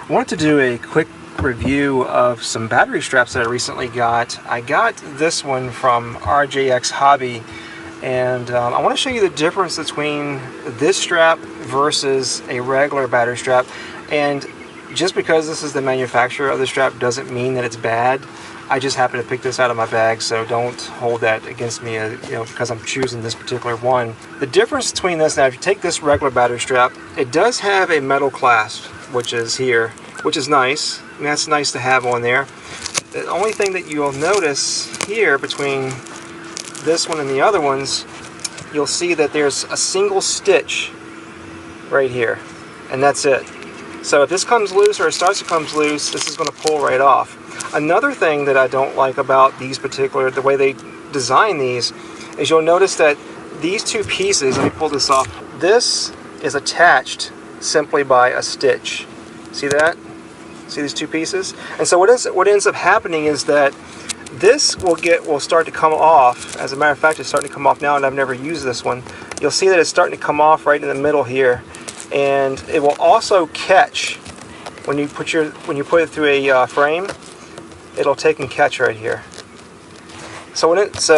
I wanted to do a quick review of some battery straps that I recently got. I got this one from RJX Hobby, and I want to show you the difference between this strap versus a regular battery strap. And just because this is the manufacturer of the strap doesn't mean that it's bad. I just happen to pick this out of my bag, so don't hold that against me, because I'm choosing this particular one. The difference between this, now if you take this regular battery strap, it does have a metal clasp, which is here, which is nice, and that's nice to have on there. The only thing that you'll notice here between this one and the other ones, you'll see that there's a single stitch right here, and that's it. So if this comes loose or it starts to come loose, this is going to pull right off. Another thing that I don't like about these particular, the way they design these, is you'll notice that these two pieces, let me pull this off, this is attached simply by a stitch. See that? See these two pieces? And so what ends up happening is that this will start to come off. As a matter of fact, it's starting to come off now, and I've never used this one. You'll see that it's starting to come off right in the middle here, and it will also catch when you put it through a frame. It'll take and catch right here. So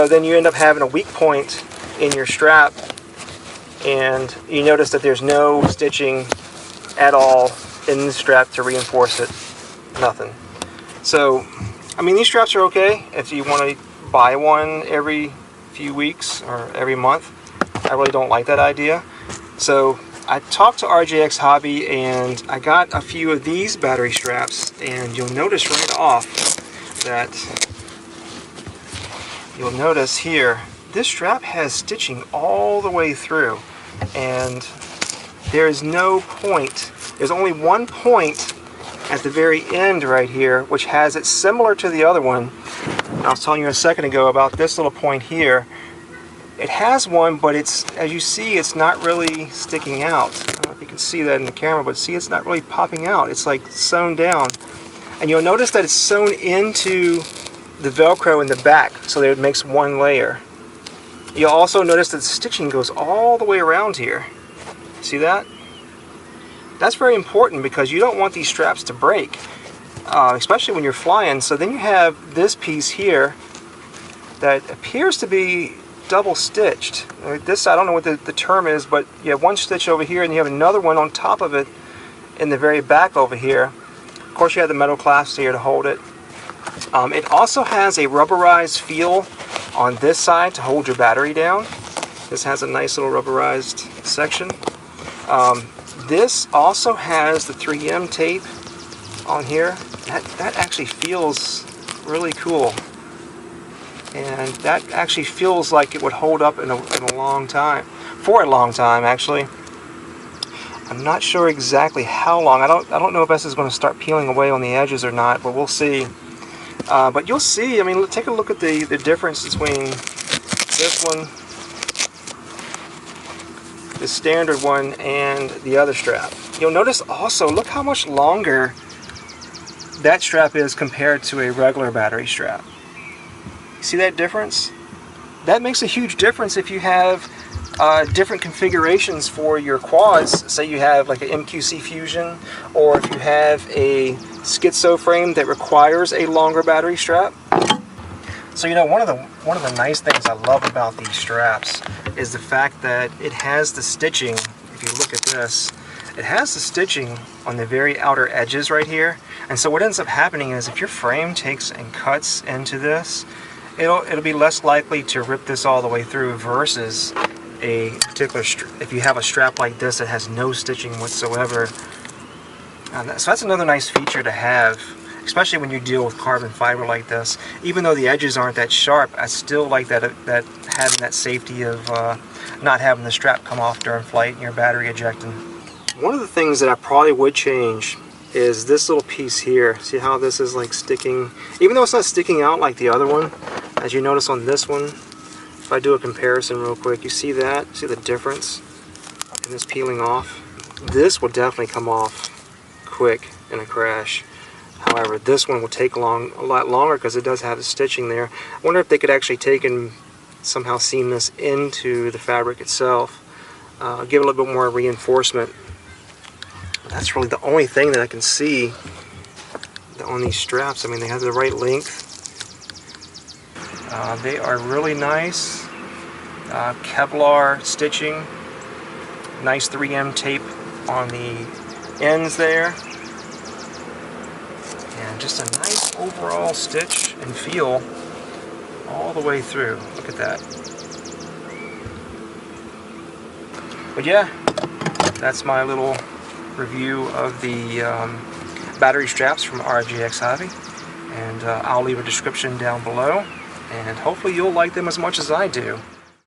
then you end up having a weak point in your strap, and you notice that there's no stitching at all in the strap to reinforce it. Nothing. So, I mean, these straps are okay if you want to buy one every few weeks or every month. I really don't like that idea. So I talked to RJX Hobby, and I got a few of these battery straps, and you'll notice right off that you'll notice here this strap has stitching all the way through, and there is no point. There's only one point at the very end right here, which has it similar to the other one. I was telling you a second ago about this little point here. It has one, but it's, as you see, it's not really sticking out. I don't know if you can see that in the camera, but see, it's not really popping out. It's like sewn down. And you'll notice that it's sewn into the Velcro in the back, so that it makes one layer. You'll also notice that the stitching goes all the way around here. See that? That's very important because you don't want these straps to break, especially when you're flying. So then you have this piece here that appears to be double stitched. This, I don't know what the term is, but you have one stitch over here and you have another one on top of it in the very back over here. Of course, you have the metal clasps here to hold it. It also has a rubberized feel on this side to hold your battery down. This has a nice little rubberized section. This also has the 3M tape on here. That actually feels really cool. And that actually feels like it would hold up in a long time. For a long time, actually. I'm not sure exactly how long. I don't know if this is going to start peeling away on the edges or not, but we'll see. But you'll see, I mean, take a look at the difference between this one, the standard one, and the other strap. You'll notice also, look how much longer that strap is compared to a regular battery strap. See that difference? That makes a huge difference if you have different configurations for your quads. Say you have like an MQC Fusion, or if you have a schizo frame that requires a longer battery strap. So one of the nice things I love about these straps is the fact that it has the stitching. If you look at this, it has the stitching on the very outer edges right here. And so what ends up happening is if your frame takes and cuts into this, it'll be less likely to rip this all the way through versus a particular if you have a strap like this that has no stitching whatsoever. So that's another nice feature to have, especially when you deal with carbon fiber like this. Even though the edges aren't that sharp, I still like that having that safety of not having the strap come off during flight and your battery ejecting. One of the things that I probably would change is this little piece here. See how this is like sticking, even though it's not sticking out like the other one. As you notice on this one, if I do a comparison real quick, you see that? See the difference in this peeling off? This will definitely come off quick in a crash. However, this one will take a lot longer because it does have the stitching there. I wonder if they could actually take and somehow seam this into the fabric itself, give it a little bit more reinforcement. that's really the only thing that I can see on these straps. I mean, they have the right length. They are really nice. Kevlar stitching. Nice 3M tape on the ends there. And just a nice overall stitch and feel all the way through. Look at that. But yeah, that's my little review of the battery straps from RJX Hobby. And I'll leave a description down below. And hopefully you'll like them as much as I do.